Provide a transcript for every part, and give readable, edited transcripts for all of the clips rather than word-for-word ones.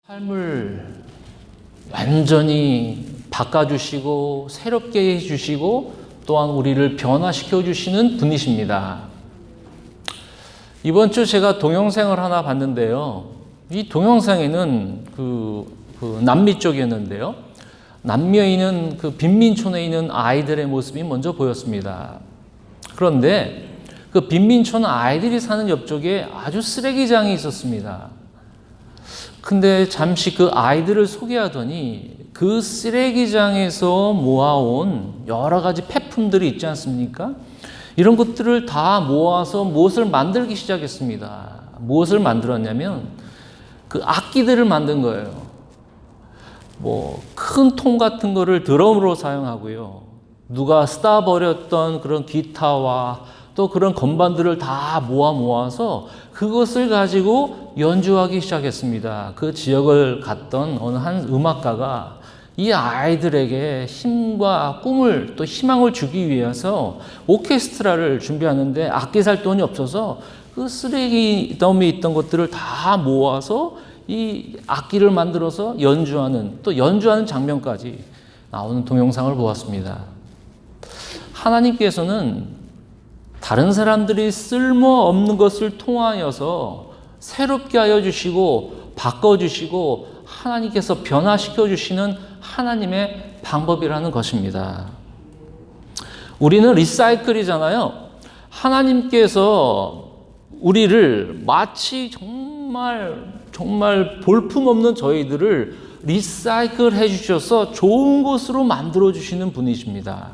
삶을 완전히 바꿔주시고 새롭게 해주시고 또한 우리를 변화시켜 주시는 분이십니다. 이번 주 제가 동영상을 하나 봤는데요. 이 동영상에는 남미 쪽이었는데요. 남미에 있는 그 빈민촌에 있는 아이들의 모습이 먼저 보였습니다. 그런데 그 빈민촌 아이들이 사는 옆쪽에 아주 쓰레기장이 있었습니다. 근데 잠시 그 아이들을 소개하더니 그 쓰레기장에서 모아온 여러 가지 폐품들이 있지 않습니까? 이런 것들을 다 모아서 무엇을 만들기 시작했습니다. 무엇을 만들었냐면 그 악기들을 만든 거예요. 큰 통 같은 거를 드럼으로 사용하고요. 누가 쓰다 버렸던 그런 기타와 또 그런 건반들을 다 모아서 그것을 가지고 연주하기 시작했습니다. 그 지역을 갔던 어느 한 음악가가 이 아이들에게 힘과 꿈을 또 희망을 주기 위해서 오케스트라를 준비하는데 악기 살 돈이 없어서 그 쓰레기 더미에 있던 것들을 다 모아서 이 악기를 만들어서 연주하는 장면까지 나오는 동영상을 보았습니다. 하나님께서는 다른 사람들이 쓸모없는 것을 통하여서 새롭게 하여 주시고 바꿔주시고 하나님께서 변화시켜 주시는 하나님의 방법이라는 것입니다. 우리는 리사이클이잖아요. 하나님께서 우리를 마치 정말 볼품없는 저희들을 리사이클 해주셔서 좋은 것으로 만들어 주시는 분이십니다.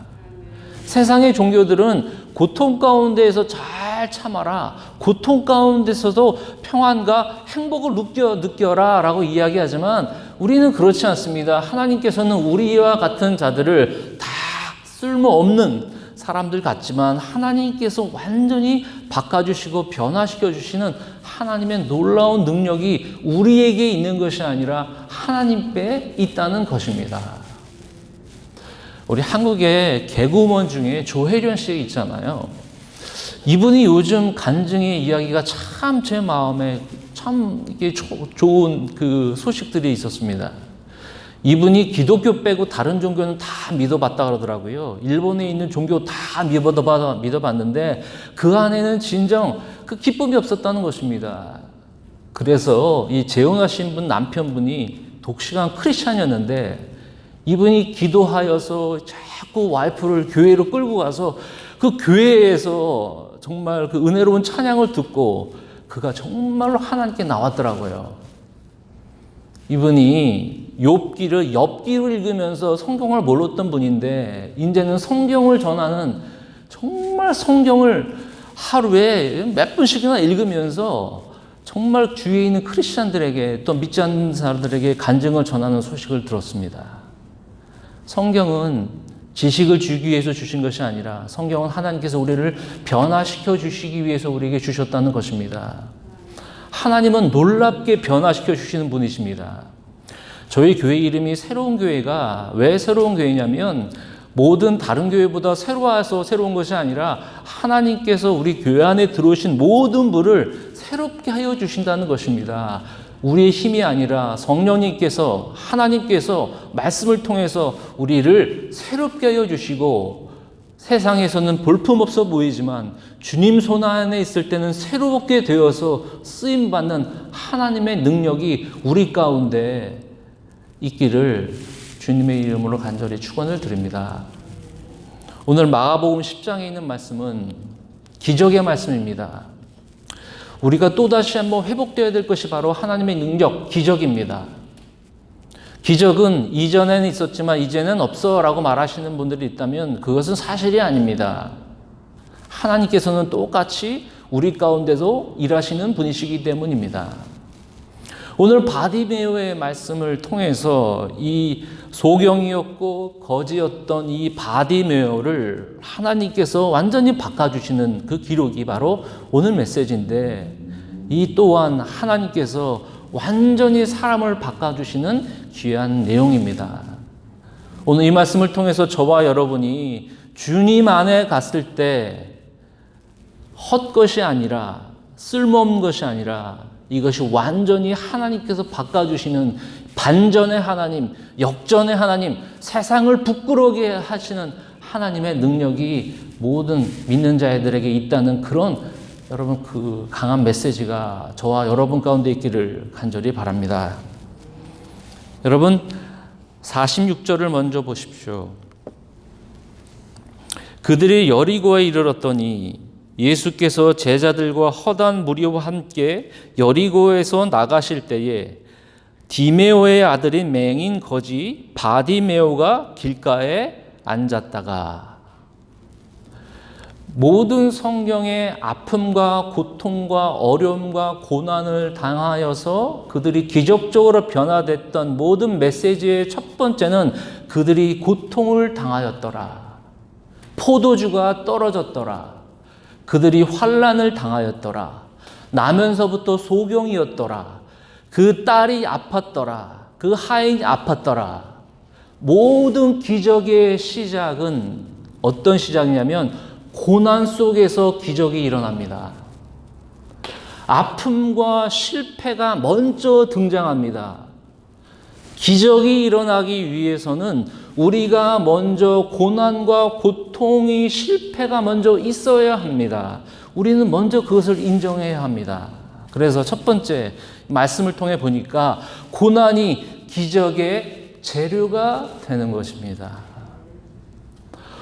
세상의 종교들은 고통 가운데에서 잘 참아라, 고통 가운데서도 평안과 행복을 느껴라 라고 이야기하지만 우리는 그렇지 않습니다. 하나님께서는 우리와 같은 자들을 다 쓸모없는 사람들 같지만 하나님께서 완전히 바꿔주시고 변화시켜 주시는 하나님의 놀라운 능력이 우리에게 있는 것이 아니라 하나님께 있다는 것입니다. 우리 한국의 개그우먼 중에 조혜련 씨 있잖아요. 이분이 요즘 간증의 이야기가 참 제 마음에 참 이게 좋은 그 소식들이 있었습니다. 이분이 기독교 빼고 다른 종교는 다 믿어봤다 그러더라고요. 일본에 있는 종교 다 믿어봤는데 그 안에는 진정 그 기쁨이 없었다는 것입니다. 그래서 이 재혼하신 분 남편분이 독실한 크리스찬이었는데 이분이 기도하여서 자꾸 와이프를 교회로 끌고 가서 그 교회에서 정말 그 은혜로운 찬양을 듣고 그가 정말로 하나님께 나왔더라고요. 이분이 욥기를 읽으면서 성경을 몰랐던 분인데 이제는 성경을 전하는 정말 성경을 하루에 몇 분씩이나 읽으면서 정말 주위에 있는 크리스찬들에게 또 믿지 않는 사람들에게 간증을 전하는 소식을 들었습니다. 성경은 지식을 주기 위해서 주신 것이 아니라 성경은 하나님께서 우리를 변화시켜 주시기 위해서 우리에게 주셨다는 것입니다. 하나님은 놀랍게 변화시켜 주시는 분이십니다. 저희 교회 이름이 새로운 교회가 왜 새로운 교회냐면 모든 다른 교회보다 새로워서 새로운 것이 아니라 하나님께서 우리 교회 안에 들어오신 모든 분을 새롭게 하여 주신다는 것입니다. 우리의 힘이 아니라 성령님께서 하나님께서 말씀을 통해서 우리를 새롭게 하여 주시고 세상에서는 볼품없어 보이지만 주님 손 안에 있을 때는 새롭게 되어서 쓰임받는 하나님의 능력이 우리 가운데 있기를 주님의 이름으로 간절히 축원을 드립니다. 오늘 마가복음 10장에 있는 말씀은 기적의 말씀입니다. 우리가 또다시 한번 회복되어야 될 것이 바로 하나님의 능력, 기적입니다. 기적은 이전에는 있었지만 이제는 없어 라고 말하시는 분들이 있다면 그것은 사실이 아닙니다. 하나님께서는 똑같이 우리 가운데도 일하시는 분이시기 때문입니다. 오늘 바디메오의 말씀을 통해서 이 소경이었고 거지였던 이 바디메오를 하나님께서 완전히 바꿔주시는 그 기록이 바로 오늘 메시지인데 이 또한 하나님께서 완전히 사람을 바꿔주시는 귀한 내용입니다. 오늘 이 말씀을 통해서 저와 여러분이 주님 안에 갔을 때 헛것이 아니라 쓸모없는 것이 아니라 이것이 완전히 하나님께서 바꿔주시는 반전의 하나님, 역전의 하나님, 세상을 부끄러게 하시는 하나님의 능력이 모든 믿는 자들에게 있다는 그런 여러분 그 강한 메시지가 저와 여러분 가운데 있기를 간절히 바랍니다. 여러분 46절을 먼저 보십시오. 그들이 여리고에 이르렀더니 예수께서 제자들과 허다한 무리와 함께 여리고에서 나가실 때에 디메오의 아들인 맹인 거지 바디메오가 길가에 앉았다가. 모든 성경의 아픔과 고통과 어려움과 고난을 당하여서 그들이 기적적으로 변화됐던 모든 메시지의 첫 번째는 그들이 고통을 당하였더라. 포도주가 떨어졌더라. 그들이 환난을 당하였더라. 나면서부터 소경이었더라. 그 딸이 아팠더라. 그 하인이 아팠더라. 모든 기적의 시작은 어떤 시작이냐면 고난 속에서 기적이 일어납니다. 아픔과 실패가 먼저 등장합니다. 기적이 일어나기 위해서는 우리가 먼저 고난과 고통이 실패가 먼저 있어야 합니다. 우리는 먼저 그것을 인정해야 합니다. 그래서 첫 번째 말씀을 통해 보니까 고난이 기적의 재료가 되는 것입니다.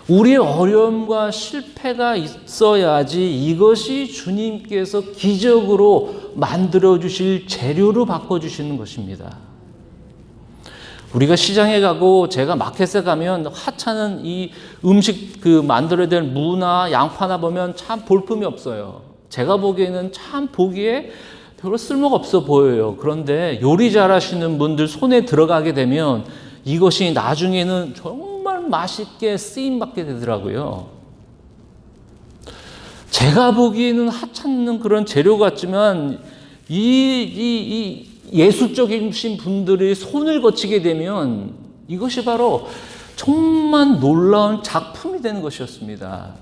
우리의 어려움과 실패가 있어야지 이것이 주님께서 기적으로 만들어주실 재료로 바꿔주시는 것입니다. 우리가 시장에 가고 제가 마켓에 가면 하찮은 이 음식 만들어야 될 무나 양파나 보면 참 볼품이 없어요. 제가 보기에는 참 보기에 별로 쓸모가 없어 보여요. 그런데 요리 잘하시는 분들 손에 들어가게 되면 이것이 나중에는 정말 맛있게 쓰임받게 되더라고요. 제가 보기에는 하찮는 그런 재료 같지만 이 예술적이신 분들이 손을 거치게 되면 이것이 바로 정말 놀라운 작품이 되는 것이었습니다.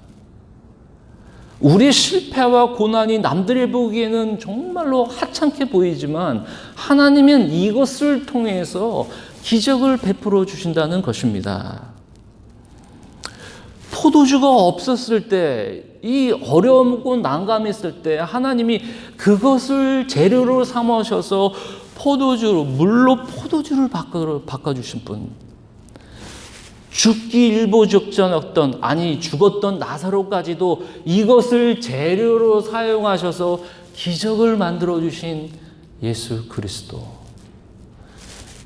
우리의 실패와 고난이 남들이 보기에는 정말로 하찮게 보이지만 하나님은 이것을 통해서 기적을 베풀어 주신다는 것입니다. 포도주가 없었을 때, 이 어려움과 난감이 있을 때 하나님이 그것을 재료로 삼으셔서 물로 포도주를 바꿔주신 분. 죽기 일보 직전이었던, 죽었던 나사로까지도 이것을 재료로 사용하셔서 기적을 만들어주신 예수 그리스도.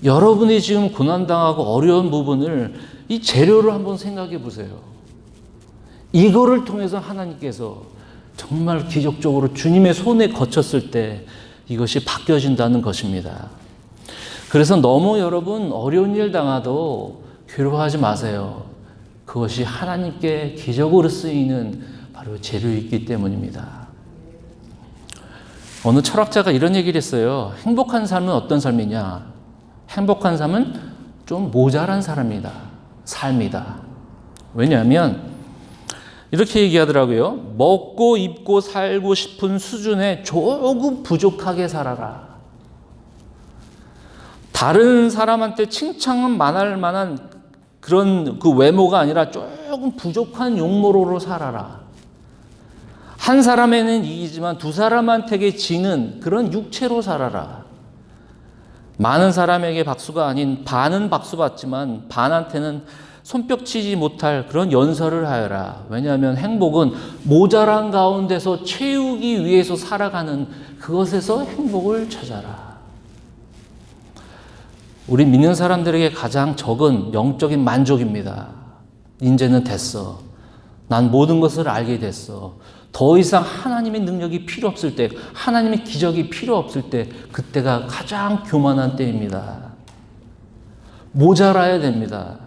여러분이 지금 고난당하고 어려운 부분을 이 재료를 한번 생각해 보세요. 이거를 통해서 하나님께서 정말 기적적으로 주님의 손에 거쳤을 때 이것이 바뀌어진다는 것입니다. 그래서 너무 여러분 어려운 일 당하도 괴로워하지 마세요. 그것이 하나님께 기적으로 쓰이는 바로 재료이기 때문입니다. 어느 철학자가 이런 얘기를 했어요. 행복한 삶은 어떤 삶이냐? 행복한 삶은 좀 모자란 삶이다. 왜냐하면 이렇게 얘기하더라고요. 먹고 입고 살고 싶은 수준에 조금 부족하게 살아라. 다른 사람한테 칭찬만 만할 만한 그런 그 외모가 아니라 조금 부족한 용모로로 살아라. 한 사람에는 이기지만 두 사람한테 지는 그런 육체로 살아라. 많은 사람에게 박수가 아닌 반은 박수 받지만 반한테는 손뼉치지 못할 그런 연설을 하여라. 왜냐하면 행복은 모자란 가운데서 채우기 위해서 살아가는 그것에서 행복을 찾아라. 우리 믿는 사람들에게 가장 적은 영적인 만족입니다. 이제는 됐어. 난 모든 것을 알게 됐어. 더 이상 하나님의 능력이 필요 없을 때, 하나님의 기적이 필요 없을 때, 그때가 가장 교만한 때입니다. 모자라야 됩니다.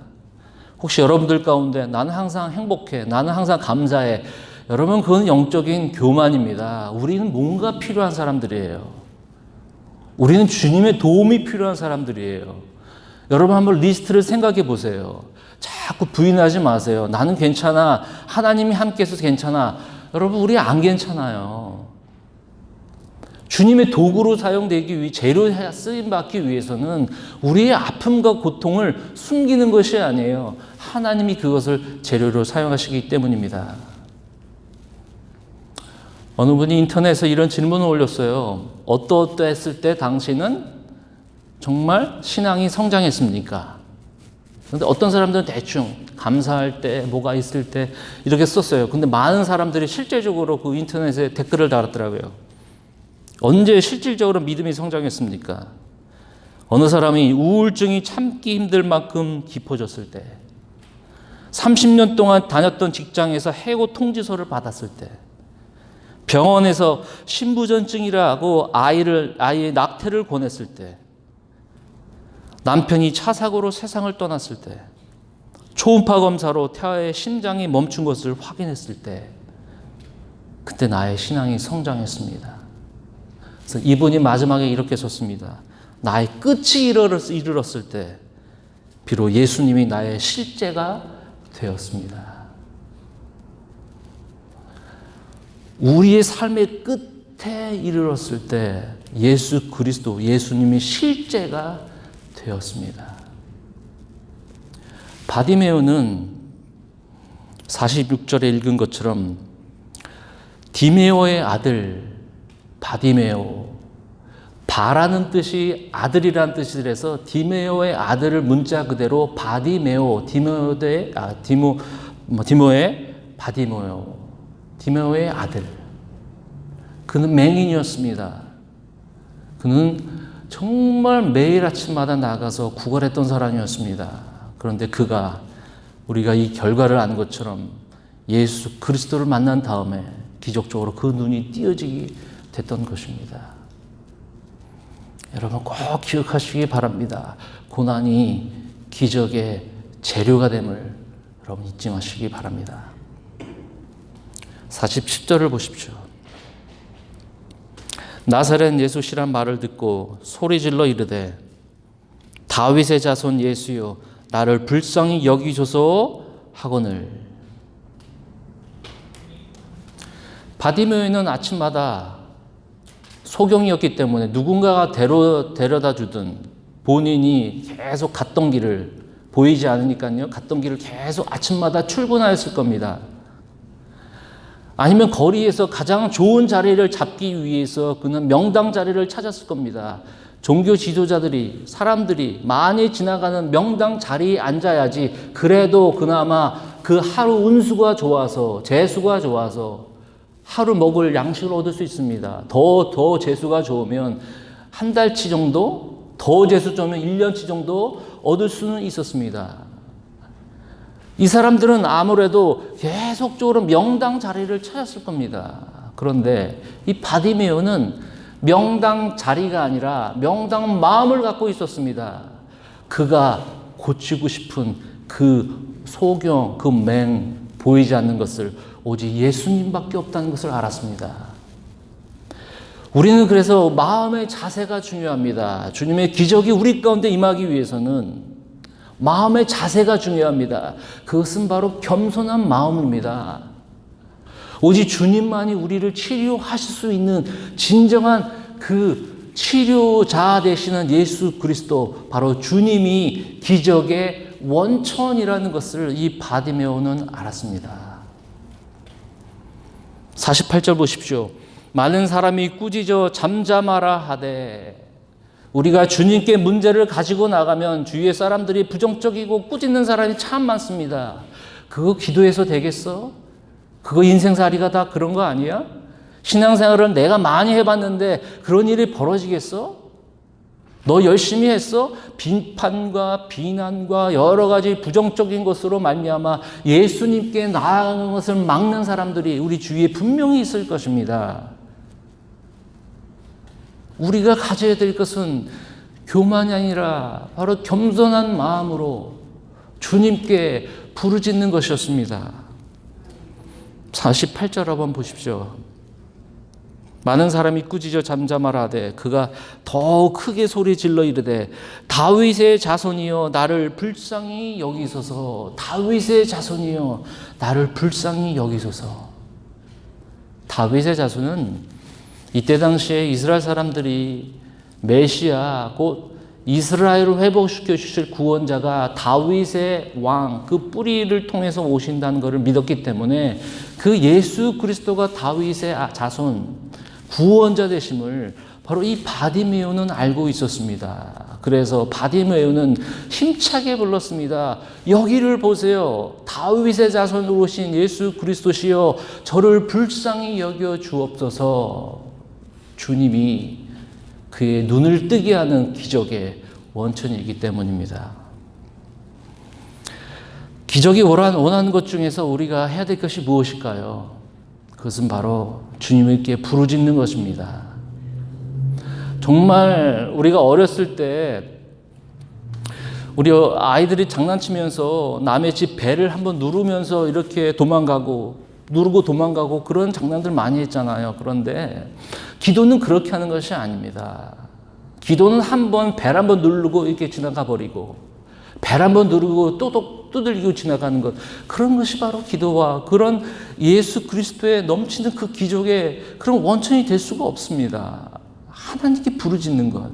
혹시 여러분들 가운데 나는 항상 행복해, 나는 항상 감사해. 여러분 그건 영적인 교만입니다. 우리는 뭔가 필요한 사람들이에요. 우리는 주님의 도움이 필요한 사람들이에요. 여러분 한번 리스트를 생각해 보세요. 자꾸 부인하지 마세요. 나는 괜찮아. 하나님이 함께해서 괜찮아. 여러분 우리 안 괜찮아요. 주님의 도구로 사용되기 위해 재료 쓰임 받기 위해서는 우리의 아픔과 고통을 숨기는 것이 아니에요. 하나님이 그것을 재료로 사용하시기 때문입니다. 어느 분이 인터넷에 이런 질문을 올렸어요. 어떠했을 때 당신은 정말 신앙이 성장했습니까? 그런데 어떤 사람들은 대충 감사할 때, 뭐가 있을 때 이렇게 썼어요. 근데 많은 사람들이 실제적으로 그 인터넷에 댓글을 달았더라고요. 언제 실질적으로 믿음이 성장했습니까? 어느 사람이 우울증이 참기 힘들 만큼 깊어졌을 때, 30년 동안 다녔던 직장에서 해고 통지서를 받았을 때, 병원에서 신부전증이라고 아이의 낙태를 권했을 때, 남편이 차 사고로 세상을 떠났을 때, 초음파 검사로 태아의 심장이 멈춘 것을 확인했을 때, 그때 나의 신앙이 성장했습니다. 그래서 이분이 마지막에 이렇게 썼습니다. 나의 끝이 이르렀을 때 비록 예수님이 나의 실제가 되었습니다. 우리의 삶의 끝에 이르렀을 때 예수 그리스도, 예수님이 실제가 되었습니다. 바디메오는 46절에 읽은 것처럼 디메오의 아들 바디메오, 바라는 뜻이 아들이라는 뜻이라서 디메오의 아들을 문자 그대로 바디메오, 디모의 바디메오, 디메오의 아들. 그는 맹인이었습니다. 그는 정말 매일 아침마다 나가서 구걸했던 사람이었습니다. 그런데 그가 우리가 이 결과를 아는 것처럼 예수 그리스도를 만난 다음에 기적적으로 그 눈이 띄어지기 됐던 것입니다. 여러분 꼭 기억하시기 바랍니다. 고난이 기적의 재료가 됨을 여러분 잊지 마시기 바랍니다. 47절을 보십시오. 나사렛 예수시란 말을 듣고 소리질러 이르되 다윗의 자손 예수여 나를 불쌍히 여기소서 하거늘. 바디메오는 아침마다 소경이었기 때문에 누군가가 데려다 주든 본인이 계속 갔던 길을 보이지 않으니까요. 갔던 길을 계속 아침마다 출근하였을 겁니다. 아니면 거리에서 가장 좋은 자리를 잡기 위해서 그는 명당 자리를 찾았을 겁니다. 종교 지도자들이, 사람들이 많이 지나가는 명당 자리에 앉아야지 그래도 그나마 그 하루 운수가 좋아서, 재수가 좋아서 하루 먹을 양식을 얻을 수 있습니다. 더 재수가 좋으면 한 달치 정도, 더 재수 좋으면 1년치 정도 얻을 수는 있었습니다. 이 사람들은 아무래도 계속적으로 명당 자리를 찾았을 겁니다. 그런데 이 바디메오는 명당 자리가 아니라 명당 마음을 갖고 있었습니다. 그가 고치고 싶은 그 소경, 그 맹, 보이지 않는 것을 오직 예수님밖에 없다는 것을 알았습니다. 우리는 그래서 마음의 자세가 중요합니다. 주님의 기적이 우리 가운데 임하기 위해서는 마음의 자세가 중요합니다. 그것은 바로 겸손한 마음입니다. 오직 주님만이 우리를 치료하실 수 있는 진정한 그 치료자 되시는 예수 그리스도, 바로 주님이 기적의 원천이라는 것을 이 바디메오는 알았습니다. 48절 보십시오. 많은 사람이 꾸짖어 잠잠하라 하되. 우리가 주님께 문제를 가지고 나가면 주위의 사람들이 부정적이고 꾸짖는 사람이 참 많습니다. 그거 기도해서 되겠어? 그거 인생살이가 다 그런 거 아니야? 신앙생활을 내가 많이 해봤는데 그런 일이 벌어지겠어? 너 열심히 했어? 비판과 비난과 여러 가지 부정적인 것으로 말미암아 예수님께 나아가는 것을 막는 사람들이 우리 주위에 분명히 있을 것입니다. 우리가 가져야 될 것은 교만이 아니라 바로 겸손한 마음으로 주님께 부르짖는 것이었습니다. 48절 한번 보십시오. 많은 사람이 꾸짖어 잠잠하라 하되 그가 더 크게 소리 질러 이르되 다윗의 자손이여 나를 불쌍히 여기소서. 다윗의 자손이여 나를 불쌍히 여기소서. 다윗의 자손은 이때 당시에 이스라엘 사람들이 메시아 곧 이스라엘을 회복시켜 주실 구원자가 다윗의 왕 그 뿌리를 통해서 오신다는 것을 믿었기 때문에 그 예수 그리스도가 다윗의 자손 구원자 되심을 바로 이 바디메오는 알고 있었습니다. 그래서 바디메오는 힘차게 불렀습니다. 여기를 보세요. 다윗의 자손으로 오신 예수 그리스도시여 저를 불쌍히 여겨 주옵소서. 주님이 그의 눈을 뜨게 하는 기적의 원천이기 때문입니다. 기적이 원하는 것 중에서 우리가 해야 될 것이 무엇일까요? 그것은 바로 주님께 부르짖는 것입니다. 정말 우리가 어렸을 때 우리 아이들이 장난치면서 남의 집 배를 한번 누르면서 이렇게 누르고 도망가고 그런 장난들 많이 했잖아요. 그런데 기도는 그렇게 하는 것이 아닙니다. 기도는 배를 한번 누르고 이렇게 지나가 버리고 배를 한번 누르고 또 두들기고 지나가는 것, 그런 것이 바로 기도와 그런 예수 그리스도의 넘치는 그 기적의 그런 원천이 될 수가 없습니다. 하나님께 부르짖는 것,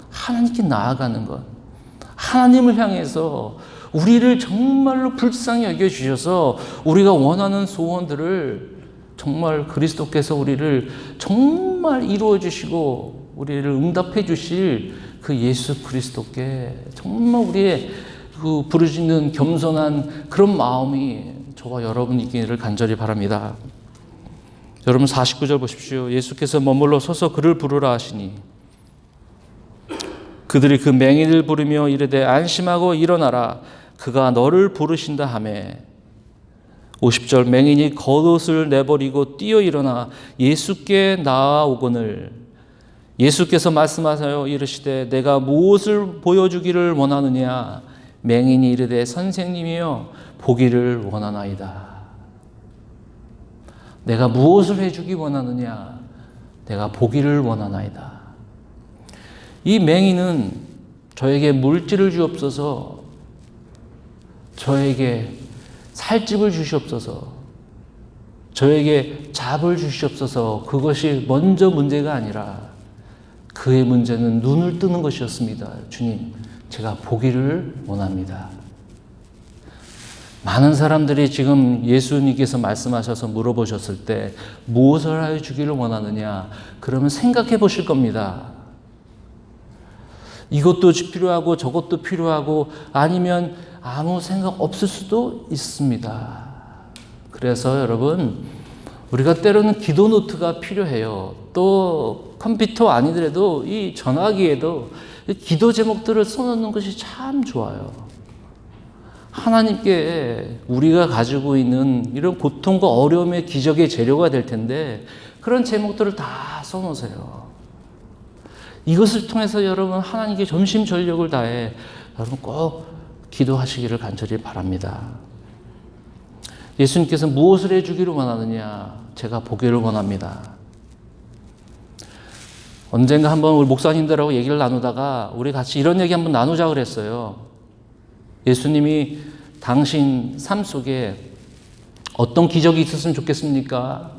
하나님께 나아가는 것, 하나님을 향해서 우리를 정말로 불쌍히 여겨주셔서 우리가 원하는 소원들을 정말 그리스도께서 우리를 정말 이루어 주시고 우리를 응답해 주실 그 예수 그리스도께 정말 우리의 그 부르짖는 겸손한 그런 마음이 저와 여러분 있기를 간절히 바랍니다. 여러분 49절 보십시오. 예수께서 머물러 서서 그를 부르라 하시니 그들이 그 맹인을 부르며 이르되 안심하고 일어나라 그가 너를 부르신다 하매 50절 맹인이 겉옷을 내버리고 뛰어 일어나 예수께 나아오거늘 예수께서 말씀하사요 이르시되 내가 무엇을 보여주기를 원하느냐 맹인이 이르되 선생님이여 보기를 원하나이다. 내가 무엇을 해주기 원하느냐 내가 보기를 원하나이다. 이 맹인은 저에게 물질을 주옵소서, 저에게 살집을 주시옵소서, 저에게 잡을 주시옵소서, 그것이 먼저 문제가 아니라 그의 문제는 눈을 뜨는 것이었습니다. 주님, 제가 보기를 원합니다. 많은 사람들이 지금 예수님께서 말씀하셔서 물어보셨을 때 무엇을 하여 주기를 원하느냐? 그러면 생각해 보실 겁니다. 이것도 필요하고 저것도 필요하고 아니면 아무 생각 없을 수도 있습니다. 그래서 여러분, 우리가 때로는 기도 노트가 필요해요. 또 컴퓨터 아니더라도 이 전화기에도 기도 제목들을 써놓는 것이 참 좋아요. 하나님께 우리가 가지고 있는 이런 고통과 어려움의 기적의 재료가 될 텐데 그런 제목들을 다 써놓으세요. 이것을 통해서 여러분 하나님께 전심전력을 다해 여러분 꼭 기도하시기를 간절히 바랍니다. 예수님께서 무엇을 해주기를 원하느냐? 제가 보기를 원합니다. 언젠가 한번 우리 목사님들하고 얘기를 나누다가 우리 같이 이런 얘기 한번 나누자 그랬어요. 예수님이 당신 삶 속에 어떤 기적이 있었으면 좋겠습니까?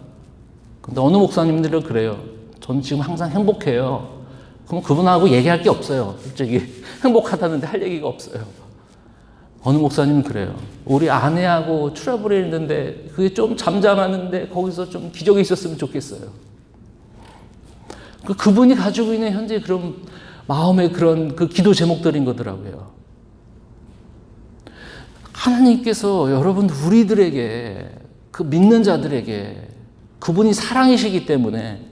근데 어느 목사님들은 그래요. 저는 지금 항상 행복해요. 그럼 그분하고 얘기할 게 없어요. 솔직히 행복하다는데 할 얘기가 없어요. 어느 목사님은 그래요. 우리 아내하고 트러블이 있는데 그게 좀 잠잠하는데 거기서 좀 기적이 있었으면 좋겠어요. 그분이 가지고 있는 현재 그런 마음의 그런 그 기도 제목들인 거더라고요. 하나님께서 여러분 우리들에게 그 믿는 자들에게 그분이 사랑이시기 때문에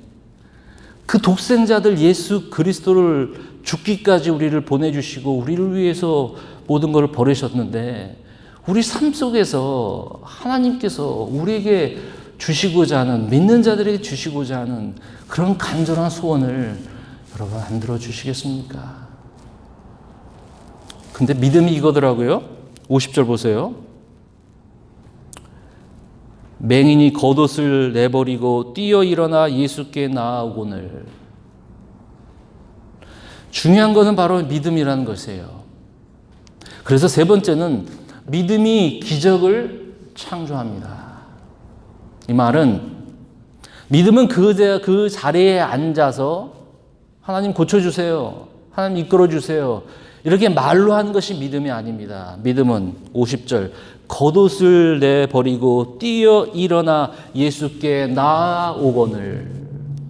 그 독생자들 예수 그리스도를 죽기까지 우리를 보내주시고 우리를 위해서 모든 것을 버리셨는데 우리 삶 속에서 하나님께서 우리에게 주시고자 하는 믿는 자들에게 주시고자 하는 그런 간절한 소원을 여러분 안 들어주시겠습니까? 근데 믿음이 이거더라고요. 50절 보세요. 맹인이 겉옷을 내버리고 뛰어 일어나 예수께 나아오거늘. 중요한 것은 바로 믿음이라는 것이에요. 그래서 세 번째는 믿음이 기적을 창조합니다. 이 말은 믿음은 그 자리에 앉아서 하나님 고쳐주세요. 하나님 이끌어주세요. 이렇게 말로 하는 것이 믿음이 아닙니다. 믿음은 50절 겉옷을 내버리고 뛰어 일어나 예수께 나아오거늘.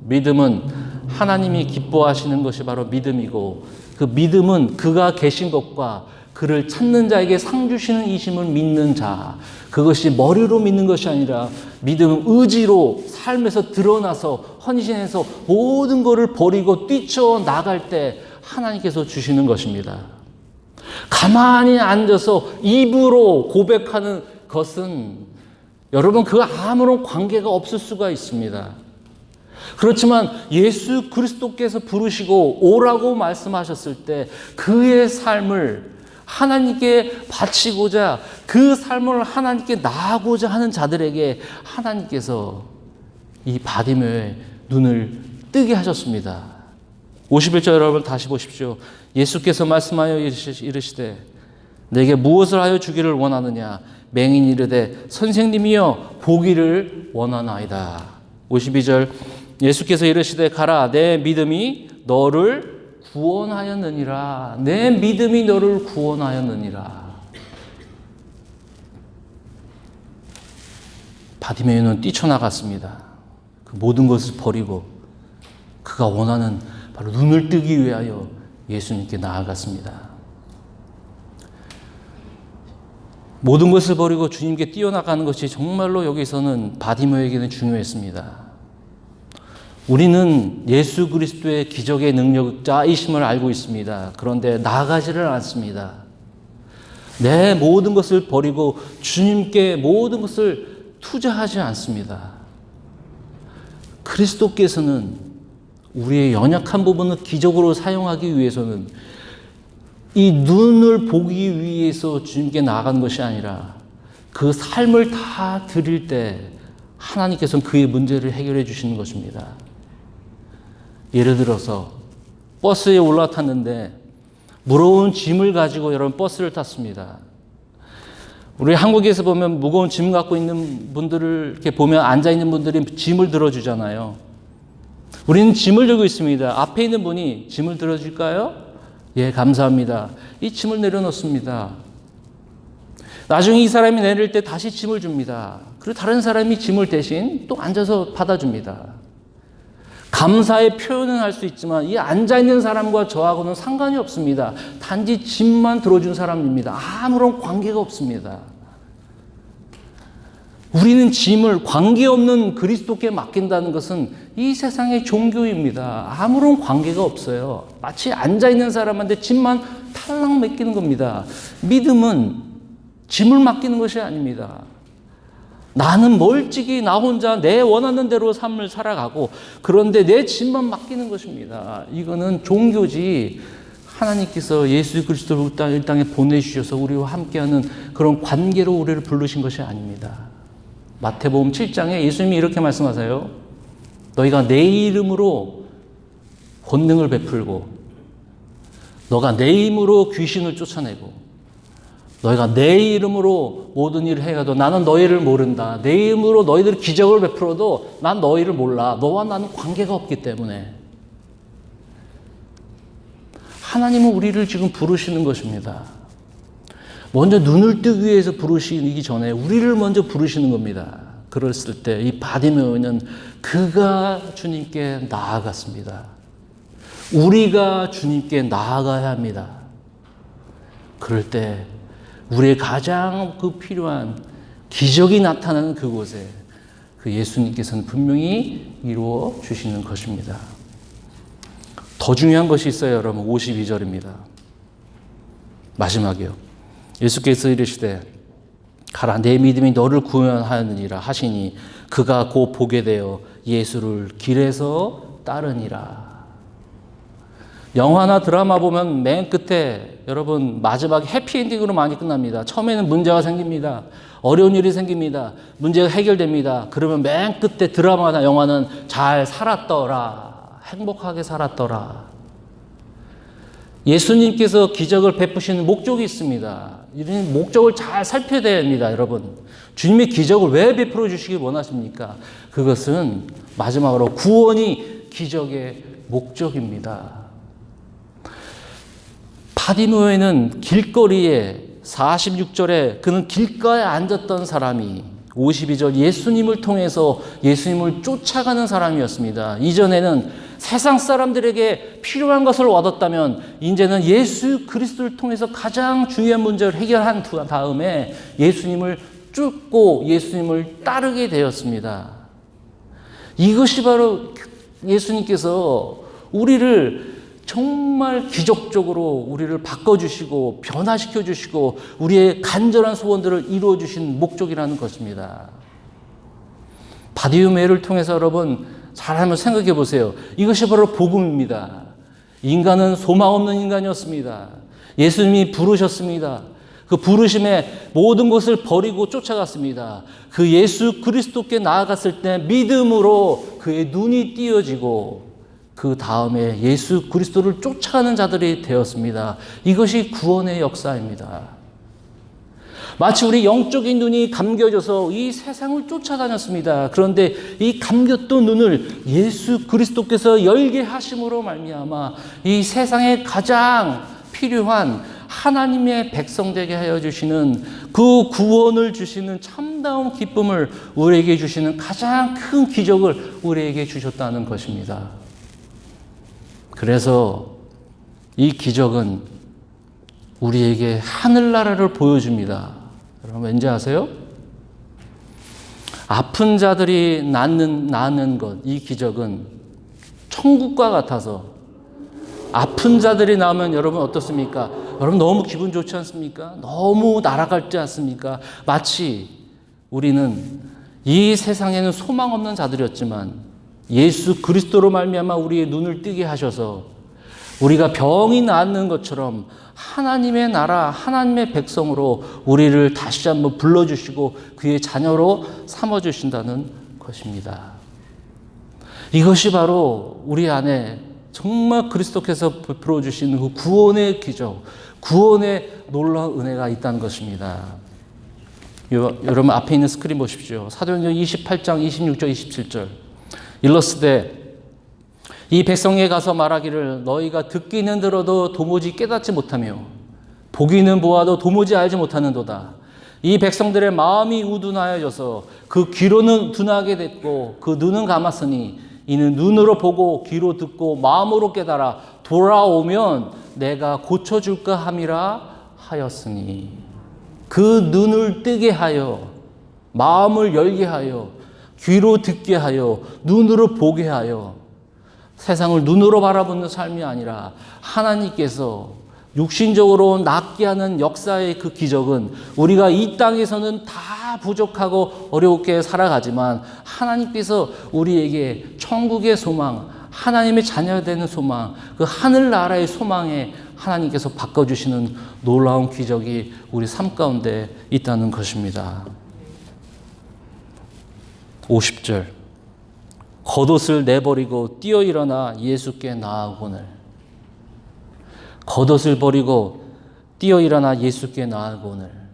믿음은 하나님이 기뻐하시는 것이 바로 믿음이고, 그 믿음은 그가 계신 것과 그를 찾는 자에게 상 주시는 이심을 믿는 자, 그것이 머리로 믿는 것이 아니라 믿음은 의지로 삶에서 드러나서 헌신해서 모든 것을 버리고 뛰쳐나갈 때 하나님께서 주시는 것입니다. 가만히 앉아서 입으로 고백하는 것은 여러분 그 아무런 관계가 없을 수가 있습니다. 그렇지만 예수 그리스도께서 부르시고 오라고 말씀하셨을 때 그의 삶을 하나님께 바치고자, 그 삶을 하나님께 나아가고자 하는 자들에게 하나님께서 이 바디메오의 눈을 뜨게 하셨습니다. 51절 여러분 다시 보십시오. 예수께서 말씀하여 이르시되 내게 무엇을 하여 주기를 원하느냐? 맹인이 이르되 선생님이여 보기를 원하나이다. 52절 예수께서 이르시되 가라, 내 믿음이 너를 구원하였느니라. 내 믿음이 너를 구원하였느니라. 바디메오는 뛰쳐나갔습니다. 그 모든 것을 버리고 그가 원하는 바로 눈을 뜨기 위하여 예수님께 나아갔습니다. 모든 것을 버리고 주님께 뛰어나가는 것이 정말로 여기서는 바디메오에게는 중요했습니다. 우리는 예수 그리스도의 기적의 능력자이심을 알고 있습니다. 그런데 나아가지를 않습니다. 내 모든 것을 버리고 주님께 모든 것을 투자하지 않습니다. 그리스도께서는 우리의 연약한 부분을 기적으로 사용하기 위해서는 이 눈을 보기 위해서 주님께 나아가는 것이 아니라 그 삶을 다 드릴 때 하나님께서는 그의 문제를 해결해 주시는 것입니다. 예를 들어서 버스에 올라탔는데 무거운 짐을 가지고 여러분 버스를 탔습니다. 우리 한국에서 보면 무거운 짐 갖고 있는 분들을 이렇게 보면 앉아있는 분들이 짐을 들어주잖아요. 우리는 짐을 들고 있습니다. 앞에 있는 분이 짐을 들어줄까요? 예, 감사합니다. 이 짐을 내려놓습니다. 나중에 이 사람이 내릴 때 다시 짐을 줍니다. 그리고 다른 사람이 짐을 대신 또 앉아서 받아줍니다. 감사의 표현은 할 수 있지만 이 앉아있는 사람과 저하고는 상관이 없습니다. 단지 짐만 들어준 사람입니다. 아무런 관계가 없습니다. 우리는 짐을 관계없는 그리스도께 맡긴다는 것은 이 세상의 종교입니다. 아무런 관계가 없어요. 마치 앉아있는 사람한테 짐만 탈락 맡기는 겁니다. 믿음은 짐을 맡기는 것이 아닙니다. 나는 멀찍이 나 혼자 내 원하는 대로 삶을 살아가고 그런데 내 짐만 맡기는 것입니다. 이거는 종교지 하나님께서 예수 그리스도를 이 땅에 보내주셔서 우리와 함께하는 그런 관계로 우리를 부르신 것이 아닙니다. 마태복음 7장에 예수님이 이렇게 말씀하세요. 너희가 내 이름으로 권능을 베풀고 너가 내 이름으로 귀신을 쫓아내고 너희가 내 이름으로 모든 일을 해가도 나는 너희를 모른다. 내 이름으로 너희들 기적을 베풀어도 난 너희를 몰라. 너와 나는 관계가 없기 때문에. 하나님은 우리를 지금 부르시는 것입니다. 먼저 눈을 뜨기 위해서 부르시기 전에 우리를 먼저 부르시는 겁니다. 그랬을 때 이 바디메오는 그가 주님께 나아갔습니다. 우리가 주님께 나아가야 합니다. 그럴 때 우리의 가장 그 필요한 기적이 나타나는 그곳에 그 예수님께서는 분명히 이루어 주시는 것입니다. 더 중요한 것이 있어요, 여러분. 52절입니다. 마지막이요. 예수께서 이르시되 가라, 내 믿음이 너를 구원하느니라 하시니 그가 곧 보게 되어 예수를 길에서 따르니라. 영화나 드라마 보면 맨 끝에 여러분 마지막에 해피엔딩으로 많이 끝납니다. 처음에는 문제가 생깁니다. 어려운 일이 생깁니다. 문제가 해결됩니다. 그러면 맨 끝에 드라마나 영화는 잘 살았더라. 행복하게 살았더라. 예수님께서 기적을 베푸시는 목적이 있습니다. 이런 목적을 잘 살펴야 됩니다, 여러분. 주님의 기적을 왜 베풀어 주시길 원하십니까? 그것은 마지막으로 구원이 기적의 목적입니다. 바디메오는 길거리에 46절에 그는 길가에 앉았던 사람이 52절 예수님을 통해서 예수님을 쫓아가는 사람이었습니다. 이전에는 세상 사람들에게 필요한 것을 얻었다면 이제는 예수 그리스도를 통해서 가장 중요한 문제를 해결한 다음에 예수님을 쫓고 예수님을 따르게 되었습니다. 이것이 바로 예수님께서 우리를 정말 기적적으로 우리를 바꿔주시고 변화시켜주시고 우리의 간절한 소원들을 이루어주신 목적이라는 것입니다. 바디메오를 통해서 여러분 잘 한번 생각해 보세요. 이것이 바로 복음입니다. 인간은 소망 없는 인간이었습니다. 예수님이 부르셨습니다. 그 부르심에 모든 것을 버리고 쫓아갔습니다. 그 예수 그리스도께 나아갔을 때 믿음으로 그의 눈이 띄어지고 그 다음에 예수 그리스도를 쫓아가는 자들이 되었습니다. 이것이 구원의 역사입니다. 마치 우리 영적인 눈이 감겨져서 이 세상을 쫓아다녔습니다. 그런데 이 감겼던 눈을 예수 그리스도께서 열게 하심으로 말미암아 이 세상에 가장 필요한 하나님의 백성 되게 하여 주시는 그 구원을 주시는 참다운 기쁨을 우리에게 주시는 가장 큰 기적을 우리에게 주셨다는 것입니다. 그래서 이 기적은 우리에게 하늘나라를 보여줍니다. 여러분 왠지 아세요? 아픈 자들이 낫는 것, 이 기적은 천국과 같아서 아픈 자들이 나오면 여러분 어떻습니까? 여러분 너무 기분 좋지 않습니까? 너무 날아갈 지 않습니까? 마치 우리는 이 세상에는 소망 없는 자들이었지만 예수 그리스도로 말미암아 우리의 눈을 뜨게 하셔서 우리가 병이 낫는 것처럼 하나님의 나라, 하나님의 백성으로 우리를 다시 한번 불러주시고 그의 자녀로 삼아주신다는 것입니다. 이것이 바로 우리 안에 정말 그리스도께서 베풀어 주시는 그 구원의 기적, 구원의 놀라운 은혜가 있다는 것입니다. 여러분 앞에 있는 스크린 보십시오. 사도행전 28장 26절 27절 일러스되 이 백성에게 가서 말하기를 너희가 듣기는 들어도 도무지 깨닫지 못하며 보기는 보아도 도무지 알지 못하는도다. 이 백성들의 마음이 우둔하여져서 그 귀로는 둔하게 됐고 그 눈은 감았으니 이는 눈으로 보고 귀로 듣고 마음으로 깨달아 돌아오면 내가 고쳐줄까 함이라 하였으니 그 눈을 뜨게 하여 마음을 열게 하여 귀로 듣게 하여 눈으로 보게 하여 세상을 눈으로 바라보는 삶이 아니라 하나님께서 육신적으로 낫게 하는 역사의 그 기적은 우리가 이 땅에서는 다 부족하고 어렵게 살아가지만 하나님께서 우리에게 천국의 소망, 하나님의 자녀가 되는 소망, 그 하늘나라의 소망에 하나님께서 바꿔주시는 놀라운 기적이 우리 삶 가운데 있다는 것입니다. 50절 겉옷을 내버리고 뛰어 일어나 예수께 나아오거늘 겉옷을 버리고 뛰어 일어나 예수께 나아오거늘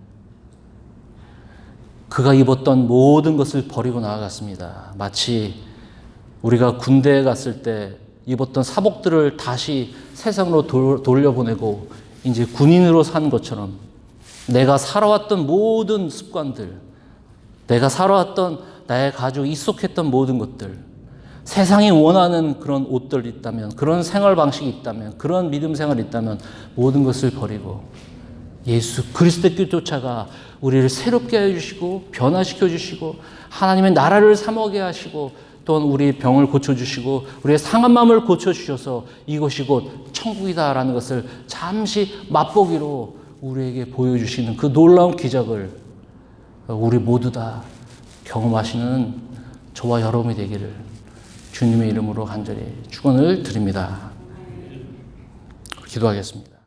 그가 입었던 모든 것을 버리고 나아갔습니다. 마치 우리가 군대에 갔을 때 입었던 사복들을 다시 세상으로 돌려보내고 이제 군인으로 산 것처럼 내가 살아왔던 모든 습관들, 내가 살아왔던 나의 가족이 익숙했던 모든 것들, 세상이 원하는 그런 옷들이 있다면, 그런 생활 방식이 있다면, 그런 믿음 생활이 있다면 모든 것을 버리고 예수 그리스도께 쫓아가 우리를 새롭게 해주시고 변화시켜 주시고 하나님의 나라를 삼하게 하시고 또한 우리의 병을 고쳐주시고 우리의 상한 마음을 고쳐주셔서 이것이 곧 천국이다라는 것을 잠시 맛보기로 우리에게 보여주시는 그 놀라운 기적을 우리 모두 다 경험하시는 저와 여러분이 되기를 주님의 이름으로 간절히 축원을 드립니다. 기도하겠습니다.